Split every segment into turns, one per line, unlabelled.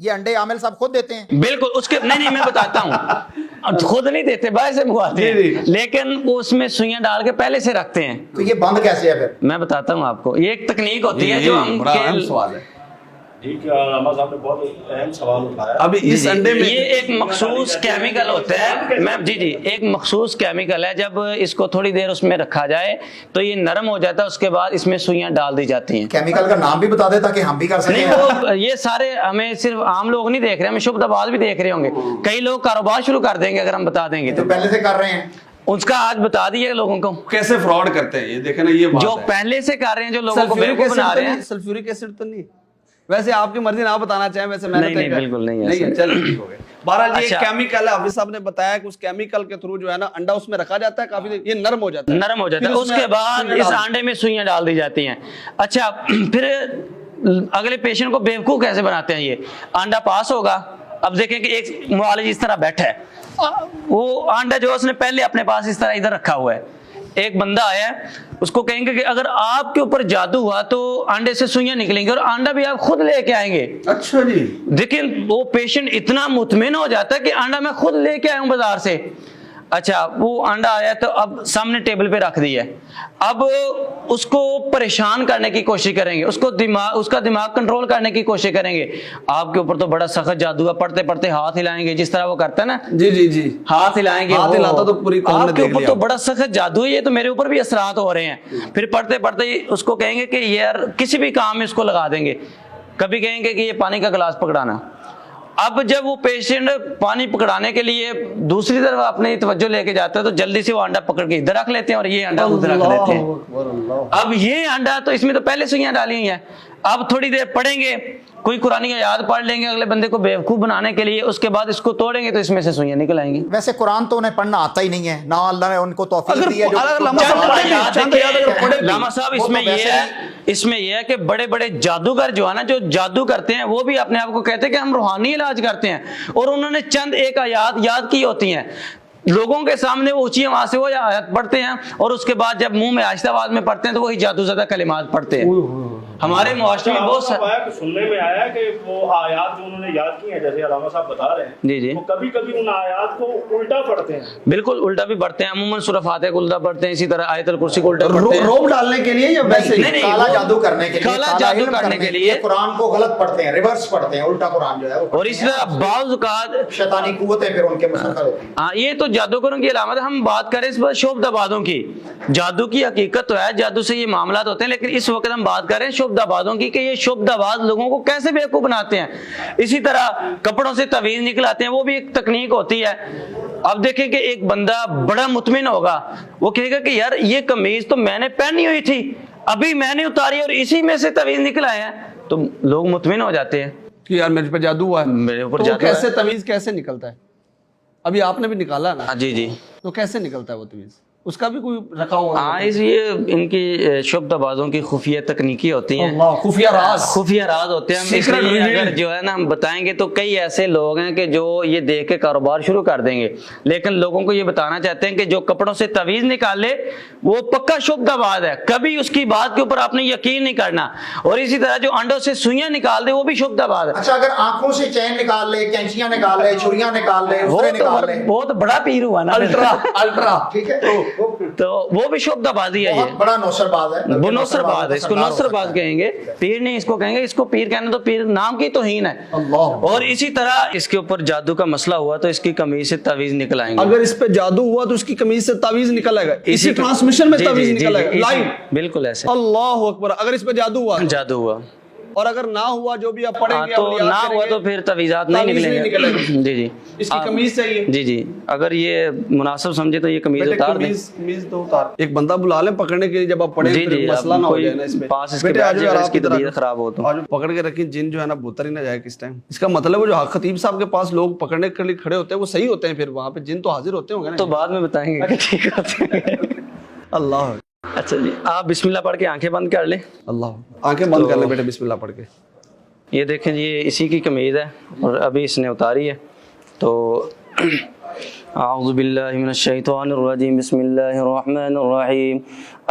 یہ انڈے عامل صاحب خود دیتے ہیں؟
بالکل اس کے نہیں میں بتاتا ہوں، خود نہیں دیتے، باہر سے منگواتے ہیں، لیکن وہ اس میں سوئیاں ڈال کے پہلے سے رکھتے ہیں۔
تو یہ بند کیسے ہے پھر؟
میں بتاتا ہوں آپ کو، یہ ایک تکنیک ہوتی ہے جو ہم
بڑا اہم سوال ہے۔
ٹھیک ہے، علامہ صاحب نے بہت اہم سوال اٹھایا۔
ابھی اس انڈے میں
یہ ایک مخصوص کیمیکل ہوتا ہے، میں جی ایک مخصوص کیمیکل ہے، جب اس کو تھوڑی دیر اس میں رکھا جائے تو یہ نرم ہو جاتا ہے، اس کے بعد اس میں سوئیاں ڈال دی جاتی ہیں۔
کیمیکل کا نام بھی بتا دے تاکہ ہم بھی کر سکیں۔
نہیں وہ یہ سارے ہمیں صرف عام لوگ نہیں دیکھ رہے، ہمیں شبہ آباد بھی دیکھ رہے ہوں گے، کئی لوگ کاروبار شروع کر دیں گے اگر ہم بتا دیں گے
جو
تو
پہلے سے کر رہے ہیں
اس کا آج بتا دیے لوگوں کو،
کیسے فراڈ کرتے ہیں یہ دیکھیں نا، یہ بات
جو
ہے۔
پہلے سے کر رہے ہیں، جو لوگوں کو
سلفیورک
بیوقوف بنا رہے ہیں۔
سلفیورک ایسڈ تو نہیں؟ ویسے آپ کی مرضی نہ بتانا چاہیں، ویسے میں
نہیں بالکل نہیں
نہیں چل ٹھیک ہو گئے۔ بہرحال یہ
اچھا۔
کیمیکل ہے، حافظ صاحب نے بتایا کہ اس کیمیکل کے تھرو جو ہے نا انڈا اس میں رکھا جاتا ہے، کافی دیر یہ نرم ہو جاتا ہے،
نرم ہو جاتا ہے،
پھر
اس
میں
کے بعد
سوئیاں
اس
ڈال-
انڈے میں سوئیاں ڈال دی جاتی ہیں۔ اچھا پھر اگلے پیشنٹ کو بیوقوف کیسے بناتے ہیں؟ یہ انڈا پاس ہوگا، اب دیکھیں کہ ایک معالج اس طرح بیٹھا ہے، وہ انڈا جو اس نے پہلے اپنے پاس اس طرح ادھر رکھا ہوا ہے، ایک بندہ آیا ہے، اس کو کہیں گے کہ اگر آپ کے اوپر جادو ہوا تو انڈے سے سوئیاں نکلیں گے اور انڈا بھی آپ خود لے کے آئیں گے۔
اچھا جی،
لیکن وہ پیشنٹ اتنا مطمئن ہو جاتا ہے کہ انڈا میں خود لے کے آیا ہوں بازار سے۔ اچھا وہ انڈا آیا تو اب سامنے ٹیبل پہ رکھ دیا ہے، اب اس کو پریشان کرنے کی کوشش کریں گے، اس کا دماغ کنٹرول کرنے کی کوشش کریں گے۔ آپ کے اوپر تو بڑا سخت جادو ہے، پڑھتے پڑھتے ہاتھ ہلائیں گے جس طرح وہ کرتا ہے نا،
جی جی جی،
ہاتھ ہلائیں گے،
ہاتھ ہلاتا تو پوری قوم نے
آپ کے
دیکھ
اوپر
لیا۔
تو بڑا سخت جادو ہے، یہ تو میرے اوپر بھی اثرات ہو رہے ہیں۔ پھر پڑھتے پڑھتے اس کو کہیں گے کہ یار کسی بھی کام میں اس کو لگا دیں گے، کبھی کہیں گے کہ یہ پانی کا گلاس پکڑانا۔ اب جب وہ پیشنٹ پانی پکڑانے کے لیے دوسری طرف اپنی توجہ لے کے جاتا ہے تو جلدی سے وہ انڈا پکڑ کے ادھر رکھ لیتے ہیں اور یہ انڈا ادھر رکھ لیتے ہیں۔ اب یہ انڈا تو اس میں تو پہلے سوئیاں ڈالی ہوئی ہیں، اب تھوڑی دیر پڑھیں گے، کوئی قرآن کا یاد پڑھ لیں گے اگلے بندے کو بیوقوف بنانے کے لیے، اس کے بعد اس کو توڑیں گے تو اس میں سے سوئیاں نکل آئیں گی۔
ویسے قرآن تو انہیں پڑھنا آتا ہی نہیں ہے، نہ اللہ نے ان کو توفیق دی ہے جو
لمبا
لاما صاحب اس میں یہ ہے کہ بڑے بڑے جادوگر جو ہے نا، جو جادو کرتے ہیں وہ بھی اپنے آپ کو کہتے ہیں کہ ہم روحانی علاج کرتے ہیں، اور انہوں نے چند ایک آیات یاد کی ہوتی ہیں، لوگوں کے سامنے وہ اونچی آواز سے وہ آیات پڑھتے ہیں اور اس کے بعد جب منہ میں آہستہ آواز میں پڑھتے ہیں تو وہی جادو زدہ کلمات پڑھتے ہیں۔ ہمارے معاشرے میں بہت سارے
سننے میں آیا کہ وہ آیات جو انہوں نے یاد کی ہیں، جیسے علامہ صاحب بتا رہے ہیں،
جی جی
وہ کبھی کبھی ان آیات کو الٹا پڑھتے ہیں۔
بالکل الٹا بھی پڑھتے ہیں، عموماً سورہ فاتحہ کو الٹا پڑھتے ہیں، اسی طرح آیت الکرسی کو الٹا پڑھتے ہیں،
روب ڈالنے کے لیے یا ویسے ہی؟
نہیں،
کالا
وہ
جادو کرنے کے لیے،
کالا جادو
علم
کرنے کے لیے،
قرآن کو غلط پڑھتے ہیں، ریورس پڑھتے ہیں، الٹا قرآن جو ہے وہ
اور اس طرح بعض اوقات
شیطانی قوتیں پھر ان کے مسخر ہوتی ہیں۔
ہاں یہ تو جادوگروں کی علامت ہے۔ ہم بات کریں اس پر شعبدہ بازوں کی، جادو کی حقیقت تو ہے، جادو سے یہ معاملات ہوتے ہیں، لیکن اس وقت ہم بات کریں شعبدہ بازوں کی کہ یہ شعبدہ باز لوگوں کو کیسے بیوقوف بناتے ہیں۔ اسی طرح کپڑوں سے تعویذ نکلاتے ہیں، وہ بھی ایک تکنیک ہوتی ہے۔ اب دیکھیں کہ ایک بندہ بڑا مطمئن ہوگا، وہ کہے گا کہ یار یہ قمیض تو میں نے پہنی ہوئی تھی، ابھی میں نے اتاری اور اسی میں سے تعویذ نکلا ہے، تو لوگ مطمئن ہو جاتے ہیں
کہ یار میرے پہ جادو ہوا ہے،
میرے اوپر
تو وہ
جادو ہے۔
کیسے تمیز کیسے نکلتا ہے؟ ابھی آپ نے بھی نکالا نا،
ہاں جی جی،
تو کیسے نکلتا ہے وہ تمیز؟ اس کا بھی کوئی رکھا ہوا
ہاں اس لیے ان کی شعبدہ بازوں کی خفیہ تکنیکی ہوتی ہیں،
اللہ خفیہ راز،
خفیہ راز ہوتے ہیں۔ ہم اس
Secret
لیے
revealed.
اگر جو ہے نا ہم بتائیں گے تو کئی ایسے لوگ ہیں کہ جو یہ دیکھ کے کاروبار شروع کر دیں گے، لیکن لوگوں کو یہ بتانا چاہتے ہیں کہ جو کپڑوں سے تعویذ نکالے وہ پکا شعبدہ باز ہے، کبھی اس کی بات کے اوپر آپ نے یقین نہیں کرنا، اور اسی طرح جو انڈوں سے سوئیاں نکال دے وہ بھی شعبدہ باز ہے۔
اچھا اگر آنکھوں سے چین نکال لے، کینچیاں نکال لے، چھریاں نکال لے،
وہ
اسرے
تو
نکال لے،
بہت بڑا پیر ہوا نا،
الٹرا
ٹھیک ہے،
تو وہ بھی شعبدہ بازی ہے۔
بہت
یہ
بڑا نوسر باز ہے،
وہ نوسر باز ہے، اس کو
سردار ہو
نوسر
سکتا
باز
ہے۔
کہیں گے، پیر نہیں اس کو کہیں گے، اس کو پیر کہنا تو پیر نام کی توہین ہے۔
اللہ،
اور اسی طرح اس کے اوپر جادو کا مسئلہ ہوا تو اس کی قمیض سے تعویذ نکل آئیں گے۔
اگر اس پہ جادو ہوا تو اس کی قمیض سے تعویذ نکل آئے گا، اسی ٹرانسمیشن میں
جی،
تعویذ
جی،
نکل آئے
جی،
گا لائیو۔
بالکل ایسے
اللہ اکبر، اگر اس پہ جادو ہوا
جادو ہوا،
اور اگر نہ ہوا جو بھی آپ پڑھیں گے
تو
عملیات
نہ
کریں
ہوا
گے،
تو پھر تعویذات نہیں
تعویذ
نکلیں
نکلے
گے۔
گا۔
جی جی،
اس کی قمیض چاہیے،
جی جی، اگر یہ مناسب سمجھے تو یہ قمیض
بیٹے
اتار دیں۔
قمیض تو اتار، ایک بندہ بلا لیں پکڑنے کے لیے، جب آپ پڑھیں
جی
پھر
جی،
مسئلہ نہ ہو
کوئی
جائے نا اس پہ۔
پاس اس کے
بیٹے
بیٹھ
آجو
جائے،
یار،
اس
آپ
کی
کی طرح
طبیعت خراب ہو تو
آجو پکڑ کے رکھیں، جن جو ہے نا بھوتر ہی نہ جائے کس ٹائم۔ اس کا مطلب ہے جو خطیب صاحب کے پاس لوگ پکڑنے کے لیے کھڑے ہوتے ہیں وہ صحیح ہوتے ہیں، پھر وہاں پہ جن تو حاضر ہوتے ہوں گے
تو
نا۔
بعد میں بتائیں گے کہ ٹھیک ہوتے ہیں۔
اللہ
اچھا جی، آپ بسم اللہ پڑھ کے آنکھیں بند کر لیں۔
اللہ، آنکھیں بند کر لیں بیٹے، بسم اللہ پڑھ کے۔
یہ دیکھیں جی، یہ اسی کی قمیض ہے اور ابھی اس نے اتاری ہے، تو اعوذ باللہ من الشیطان الرجیم بسم اللہ الرحمن الرحیم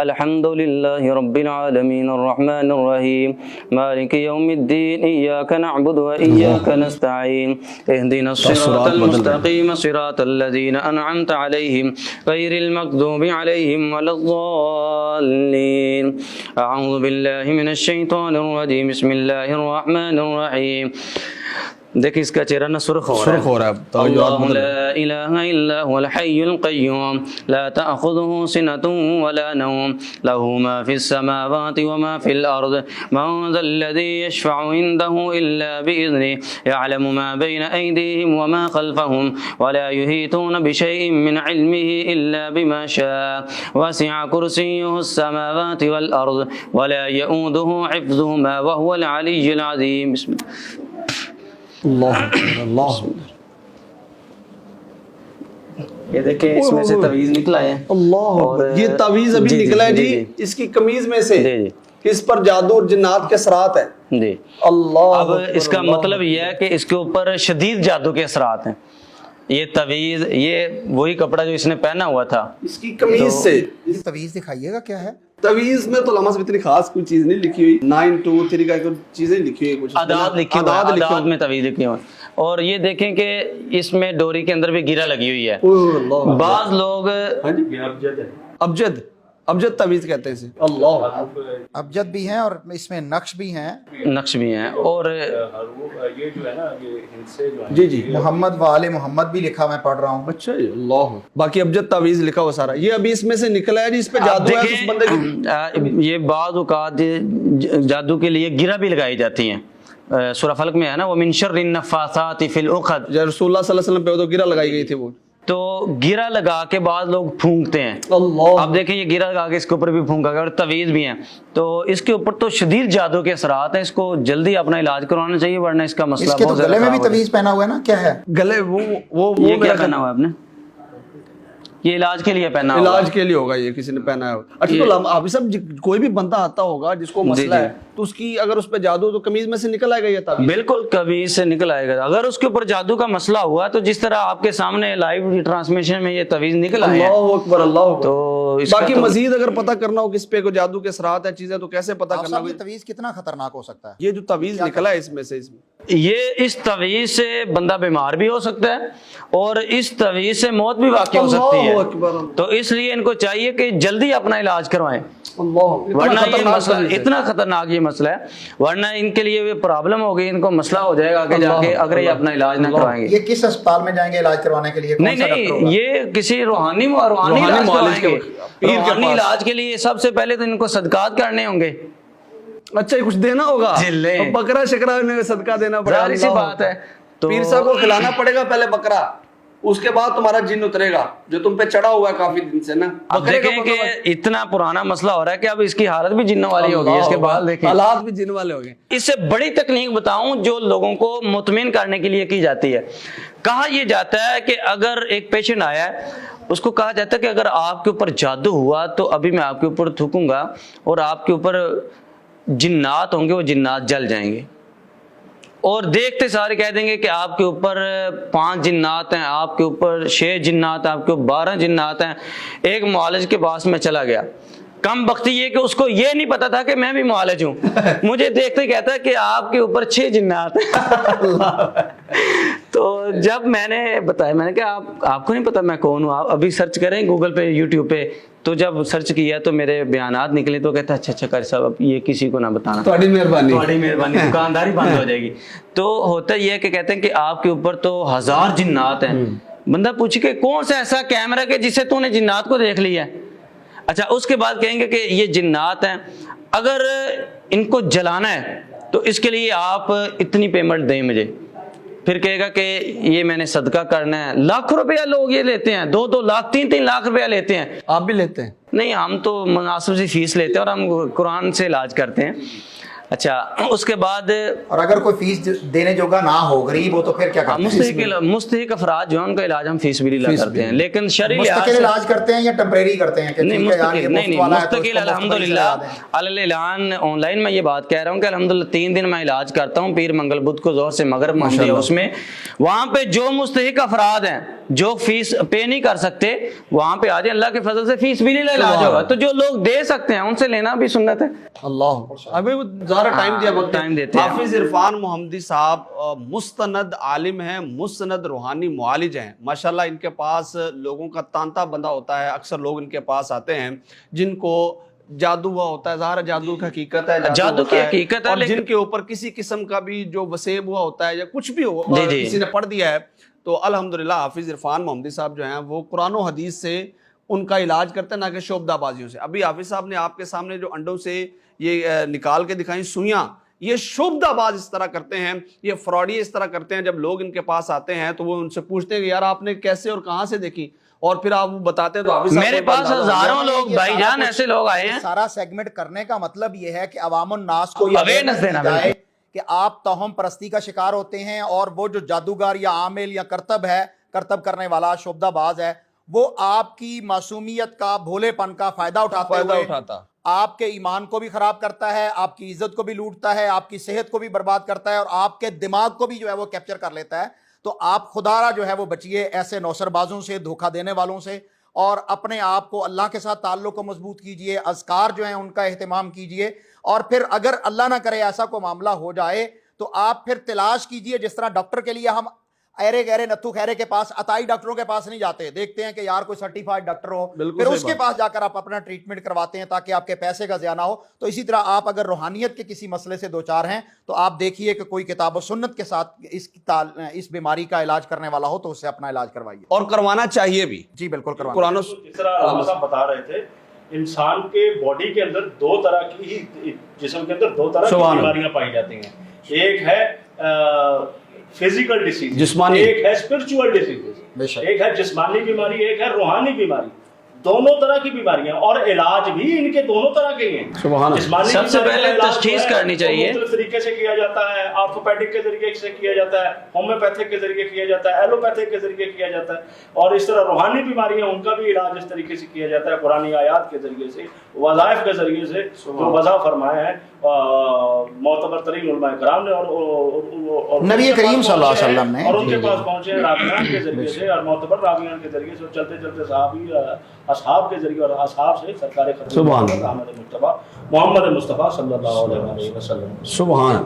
الحمد للہ رب العالمین الرحمن الرحیم مالک یوم الدین ایاک نعبد و ایاک نستعین اہدنا الصراط المستقیم صراط الذین انعمت علیہم غیر المغضوب علیہم ولا الضالین اعوذ باللہ من الشیطان الرجیم بسم اللہ الرحمن الرحیم. دیکھیں اس کا چہرہ نہ سرخ ہو رہا ہے. اللہ لا الہ الا هو الحی القیوم لا تأخذه سنة ولا نوم له ما في السماوات وما في الأرض من ذا الذي يشفع عنده إلا بإذنه يعلم ما بين أيديهم وما خلفهم ولا يحيطون بشيء من علمه إلا بما شاء وسع كرسيه السماوات والأرض ولا يؤوده حفظهما وهو العلي العظيم. بسم الله.
اللہ
یہ دیکھیں اس میں سے تعویذ نکلا ہے.
اللہ یہ تعویذ ابھی نکلا ہے جی اس کی قمیض میں سے کہ اس پر جادو اور جنات کے اثرات ہیں
جی.
اللہ
اب اس کا مطلب یہ ہے کہ اس کے اوپر شدید جادو کے اثرات ہیں. یہ تعویذ یہ وہی کپڑا جو اس نے پہنا ہوا تھا
اس کی قمیض سے.
تعویذ دکھائیے گا کیا ہے
تعویذ میں تو علامہ صاحب اتنی خاص کوئی چیز نہیں لکھی ہوئی. 9 2 3 کا کوئی چیزیں لکھی ہوئی, کچھ
اعداد لکھی ہوئی, اعداد میں تعویذ لکھی ہوئی. اور یہ دیکھیں کہ اس میں ڈوری کے اندر بھی گرہ لگی ہوئی ہے. بعض لوگ
ابجد ابجد تعویذ کہتے ہیں اسے. اللہ
ابجد بھی ہیں اور اس میں نقش بھی ہیں,
نقش بھی ہیں. اور
یہ جو ہے نا یہ ہند سے جو ہے
جی جی
محمد و آل محمد بھی لکھا میں پڑھ رہا ہوں.
اچھا جی اللہ. باقی ابجد تعویذ لکھا ہوا سارا. یہ ابھی اس میں سے نکلا ہے جی, اس پہ جادو ہے اس بندے کی.
یہ بعض اوقات جادو کے لیے گرہ بھی لگائی جاتی ہیں. سورہ فلق میں ہے نا وَمِن شَرِّ النَّفَّاثَاتِ فِي الْعُقَدِ,
رسول اللہ صلی اللہ علیہ وسلم پہ تو گرہ لگائی گئی تھی. وہ
تو گرہ لگا کے بعض لوگ پھونکتے ہیں.
اللہ
اب دیکھیں یہ گرہ لگا کے اس کے اوپر بھی پھونکا گیا, اور تعویذ بھی ہیں. تو اس کے اوپر تو شدید جادو کے اثرات ہیں. اس کو جلدی اپنا علاج کروانا چاہیے ورنہ اس کا مسئلہ
اس کے تو
بہت زیادہ
گلے میں بھی
خراب ہو
تعویذ پہنا ہوا ہے نا, کیا ہے
گلے وہ
یہ کیا پہنا ہوا ہے آپ نے؟ یہ علاج کے لیے پہنا ہوگا.
علاج کے لیے ہوگا یہ کسی نے پہنا ہے. اچھا تو حافظ صاحب کوئی بھی بندہ آتا ہوگا جس کو مسئلہ ہے تو اس کی اگر اس پہ جادو تو قمیض میں سے نکل آئے گا یہ تعویذ؟
بالکل قمیض سے نکل آئے گا. اگر اس کے اوپر جادو کا مسئلہ ہوا تو جس طرح آپ کے سامنے لائیو ٹرانسمیشن میں یہ تعویذ نکل آئے ہیں.
اللہ اکبر اللہ اکبر.
تو
باقی مزید اگر پتہ کرنا ہو کس پہ کوئی جادو کے اثرات ہیں چیزیں تو کیسے پتہ کرنا
یہ تعویذ کتنا خطرناک ہو سکتا ہے؟
یہ جو تعویذ نکلا ہے اس میں سے
یہ اس تعویذ سے بندہ بیمار بھی ہو سکتا ہے اور اس تعویذ سے موت بھی واقع ہو سکتی ہے. تو اس لیے ان کو چاہیے کہ جلدی اپنا علاج کروائیں, ورنہ یہ مسئلہ اتنا خطرناک یہ مسئلہ ہے, ورنہ ان کے لیے پرابلم ہوگی, ان کو مسئلہ ہو جائے گا آگے جا کے اگر یہ اپنا علاج نہ کروائیں گے.
یہ کس اسپتال میں جائیں گے علاج کروانے کے لیے؟
نہیں یہ کسی روحانی علاج کے لیے سب سے پہلے تو ان کو صدقات کرنے ہوں گے.
اچھا کچھ دینا ہوگا, بکرا شکرا صدقہ دینا پڑے گا.
سی بات ہے. تو
پیر صاحب کو کھلانا پڑے گا پہلے بکرا, اس کے بعد تمہارا جن اترے گا جو تم پہ چڑھا ہوا ہے کافی دن سے نا.
اب دیکھیں کہ اتنا پرانا مسئلہ ہو رہا ہے کہ اب اس کی حالت بھی جن والی ہو گئی, اس کے بعد دیکھیں
حالات بھی جن والے ہو گئے.
اس سے بڑی تکنیک بتاؤں جو لوگوں کو مطمئن کرنے کے لیے کی جاتی ہے. کہا یہ جاتا ہے کہ اگر ایک پیشنٹ آیا ہے اس کو کہا جاتا ہے کہ اگر آپ کے اوپر جادو ہوا تو ابھی میں آپ کے اوپر تھوکوں گا اور آپ کے اوپر جنات ہوں گے, وہ جنات جل جائیں گے اور دیکھتے سارے کہہ دیں گے کہ آپ کے اوپر 5 جنات ہیں, آپ کے اوپر 6 جنات ہیں, آپ کے اوپر 12 جنات ہیں. ایک معالج کے پاس میں چلا گیا, کم بختی یہ کہ اس کو یہ نہیں پتا تھا کہ میں بھی معالج ہوں. مجھے دیکھتے کہتا ہے کہ آپ کے اوپر 6 جنات ہیں. تو جب میں نے بتایا, میں نے کہا آپ کو نہیں پتا میں کون ہوں, آپ ابھی سرچ کریں گوگل پہ یوٹیوب پہ. تو جب سرچ کیا تو میرے بیانات نکلے تو کہتا اچھا قاری صاحب اب یہ کسی کو نہ بتانا,
تھوڑی
مہربانی, دکانداری بند ہو جائے گی. تو ہوتا یہ ہے کہ کہتے ہیں کہ آپ کے اوپر تو 1000 جنات ہیں. بندہ پوچھے کہ کون سا ایسا کیمرہ کہ جس سے تو نے جنات کو دیکھ لیا ہے. اچھا اس کے بعد کہیں گے کہ یہ جنات ہیں, اگر ان کو جلانا ہے تو اس کے لیے آپ اتنی پیمنٹ دیں مجھے. پھر کہے گا کہ یہ میں نے صدقہ کرنا ہے. لاکھ روپیہ لوگ یہ لیتے ہیں, 2 لاکھ 3 لاکھ روپیہ لیتے ہیں.
آپ بھی لیتے ہیں؟
نہیں, ہم تو مناسب سی فیس لیتے ہیں اور ہم قرآن سے علاج کرتے ہیں. اچھا اس کے بعد
اور اگر کوئی فیس دینے جوگا نہ ہو, غریب ہو, تو پھر کیا کرتے ہیں؟
مستحق افراد جو ہیں ان کا علاج ہم فیس بھی کرتے ہیں, لیکن شرعی
مستقل علاج کرتے ہیں یا ٹیمپریری کرتے ہیں؟
نہیں مستقل الحمدللہ اعلان آن لائن میں یہ بات کہہ رہا ہوں کہ الحمدللہ 3 دن میں علاج کرتا ہوں, پیر منگل بدھ کو ظہر سے مغرب منگل اس میں. وہاں پہ جو مستحق افراد ہیں جو فیس پے نہیں کر سکتے وہاں پہ آ جائیں, اللہ کے فضل سے فیس بھی نہیں لے علاج ہوگا. تو جو لوگ دے سکتے ہیں ان سے لینا بھی سنت ہے.
اللہ ابھی زیادہ ٹائم دیا وقت
ٹائم دیتے ہیں.
حافظ عرفان محمدی صاحب مستند عالم ہیں, مستند روحانی معالج ہیں ماشاءاللہ. ان کے پاس لوگوں کا تانتا بندہ ہوتا ہے, اکثر لوگ ان کے پاس آتے ہیں جن کو جادو ہوا ہوتا ہے, ظاہر جادو کی حقیقت ہے,
جادو کی حقیقت ہے,
اور جن کے اوپر کسی قسم کا بھی جو وسیب ہوا ہوتا ہے یا کچھ بھی ہو کسی نے پڑھ دیا ہے, تو الحمدللہ حافظ عرفان محمدی صاحب جو ہیں وہ قرآن و حدیث سے ان کا علاج کرتے ہیں, نہ کہ شعبدہ بازیوں سے. ابھی حافظ صاحب نے آپ کے سامنے جو انڈوں سے یہ نکال کے دکھائیں سوئیاں, یہ شعبدہ باز اس طرح کرتے ہیں, یہ فراڈی اس طرح کرتے ہیں. جب لوگ ان کے پاس آتے ہیں تو وہ ان سے پوچھتے ہیں کہ یار آپ نے کیسے اور کہاں سے دیکھی, اور پھر آپ وہ بتاتے ہیں. تو حافظ صاحب
میرے پاس ہزاروں لوگ بھائی جان ایسے لوگ آئے ہیں.
سارا سیگمنٹ کرنے کا مطلب یہ ہے کہ عوام الناس کو یہ
اویئرنس دینا
جائے کہ آپ توہم پرستی کا شکار ہوتے ہیں, اور وہ جو جادوگر یا عامل یا کرتب کرنے والا شعبدہ باز ہے وہ آپ کی معصومیت کا, بھولے پن کا فائدہ اٹھاتا آپ کے ایمان کو بھی خراب کرتا ہے, آپ کی عزت کو بھی لوٹتا ہے, آپ کی صحت کو بھی برباد کرتا ہے, اور آپ کے دماغ کو بھی جو ہے وہ کیپچر کر لیتا ہے. تو آپ خدارا جو ہے وہ بچیے ایسے نوسر بازوں سے, دھوکہ دینے والوں سے, اور اپنے آپ کو اللہ کے ساتھ تعلق کو مضبوط کیجئے, اذکار جو ہیں ان کا اہتمام کیجئے. اور پھر اگر اللہ نہ کرے ایسا کوئی معاملہ ہو جائے تو آپ پھر تلاش کیجئے, جس طرح ڈاکٹر کے لیے ہم ایرے گہرے نتھو خیرے کے پاس, عطائی ڈاکٹروں کے پاس نہیں جاتے, دیکھتے ہیں کہ یار کوئی سرٹیفائڈ ڈاکٹر ہو, پھر اس کے پاس جا کر آپ اپنا ٹریٹمنٹ کرواتے ہیں تاکہ آپ کے پیسے کا ضیاع نہ ہو. تو اسی طرح آپ اگر روحانیت کے کسی مسئلے سے دوچار ہیں تو آپ دیکھیے کہ کوئی کتاب و سنت کے ساتھ اس بیماری کا علاج کرنے والا ہو تو اس سے اپنا علاج کروائیے,
اور کروانا چاہیے بھی.
جی بالکل کروانا.
قرآن
جس طرح علامہ صاحب بتا رہے تھے, انسان کے باڈی کے اندر دو طرح کی, جسم کے اندر دو طرح کی بیماریاں پائی جاتی ہیں. ایک ہے فزیکل ڈیسیز,
جسمانی,
ایک ہے اسپرچول ڈیسیز, ایک ہے جسمانی بیماری, ایک ہے روحانی بیماری. دونوں طرح کی بیماریاں, اور علاج بھی ان کے دونوں طرح کے ہیں. جسمانی
سب سے پہلے تشخیص کرنی چاہیے,
مختلف طریقے سے کیا جاتا ہے, آرتھوپیڈک کے ذریعے سے کیا جاتا ہے, ہومیوپیتھک کے ذریعے کیا جاتا ہے, ایلوپیتھک کے ذریعے کیا جاتا ہے, اور اس طرح روحانی بیماریاں ان کا بھی علاج اس طریقے سے کیا جاتا ہے قرآنی آیات کے ذریعے سے, وظائف کے ذریعے سے جو وضع فرمائے ہیں معتبر ترین علماء کرام نے, اور
نبی کریم صلی اللہ علیہ وسلم نے,
اور ان کے پاس پہنچے راویان کے ذریعے سے, اور معتبر راویان کے ذریعے سے, چلتے چلتے صحابی اصحاب کے ذریعے, اور اصحاب سے سرکار خدمت محمد مصطفیٰ صلی اللہ علیہ وسلم.
سبحان